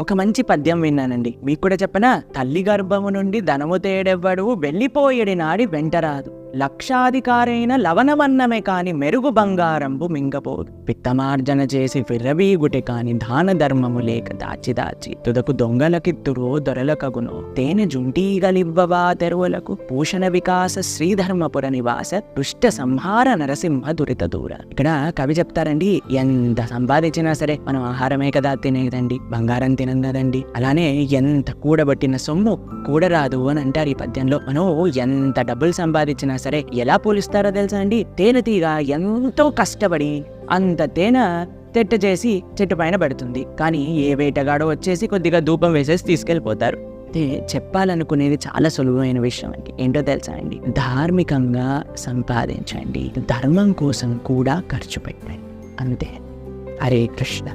ఒక మంచి పద్యం విన్నానండి, మీకు కూడా చెప్పనా? తల్లి గర్భము నుండి ధనము తేడెవ్వడు, వెళ్ళిపోయేడి నాడి వెంటరాదు. లక్షాధికారైన లవణమన్నమే కాని మెరుగు బంగారంబు మింగపోదు. పిత్తమార్జన చేసి విర్రవీగుటే కాని దాన ధర్మము లేక దాచి దాచి తుదకు దొంగలకిత్తురో దొరలకగునో. తేనె జుంటీగలివ్వవా తెరువులకు, భూషణ వికాస శ్రీధర్మపుర నివాస దుష్ట సంహార నరసింహ దురిత దూర. ఇక్కడ కవి చెప్తారండి, ఎంత సంపాదించినా సరే మనం ఆహారమే కదా తినేదండి, బంగారం తినం కదండి. అలానే ఎంత కూడబట్టిన సొమ్ము కూడరాదు అని అంటారు ఈ పద్యంలో. మనం ఎంత డబ్బులు సంపాదించినా సరే ఎలా పోలుస్తారో తెలుసా అండి? తేనెటీగ ఎంతో కష్టపడి అంత తేనె తెట్ట చేసి చెట్టు పైన పెడుతుంది, కానీ ఏ వేటగాడో వచ్చేసి కొద్దిగా ధూపం వేసేసి తీసుకెళ్ళిపోతారు. అయితే చెప్పాలనుకునేది చాలా సులువైన విషయం అండి. ఏంటో తెలుసా అండి? ధార్మికంగా సంపాదించండి, ధర్మం కోసం కూడా ఖర్చు పెట్టండి, అంతే. హరే కృష్ణ.